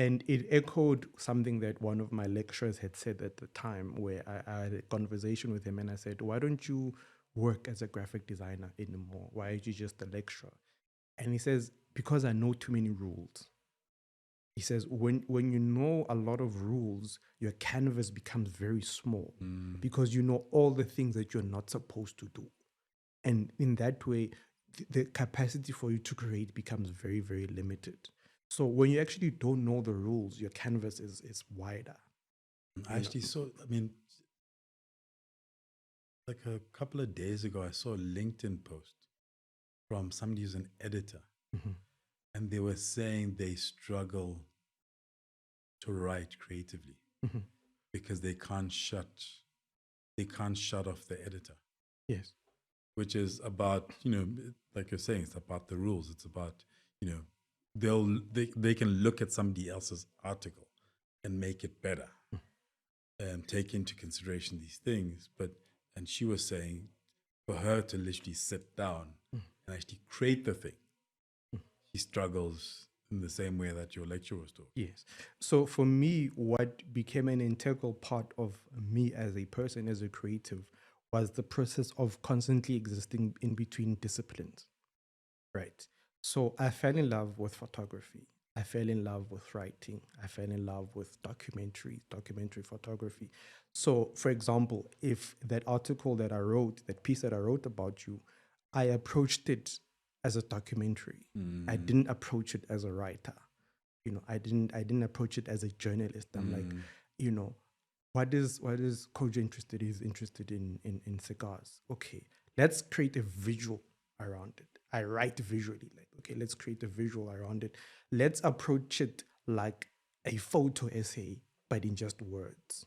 And it echoed something that one of my lecturers had said at the time, where I had a conversation with him and I said, why don't you work as a graphic designer anymore? Why are you just a lecturer? And he says, because I know too many rules. He says, when you know a lot of rules, your canvas becomes very small because you know all the things that you're not supposed to do. And in that way, the capacity for you to create becomes very, very limited. So when you actually don't know the rules, your canvas is wider. I actually saw, I mean, like a couple of days ago, I saw a LinkedIn post from somebody who's an editor, and they were saying they struggle to write creatively because they can't shut off the editor. Yes. Which is about, like you're saying, it's about the rules. It's about, they can look at somebody else's article and make it better, take into consideration these things. And she was saying, for her to literally sit down and actually create the thing, she struggles in the same way that your lecturer was talking. Yes. So for me, what became an integral part of me as a person, as a creative, was the process of constantly existing in between disciplines. Right. So I fell in love with photography. I fell in love with writing. I fell in love with documentary photography. So, for example, if that article that I wrote, that piece that I wrote about you, I approached it as a documentary. I didn't approach it as a writer. I didn't approach it as a journalist. I'm like, what is Kojo interested? He's interested in cigars. Okay, let's create a visual around it. I write visually, like, okay, let's create a visual around it. Let's approach it like a photo essay, but in just words.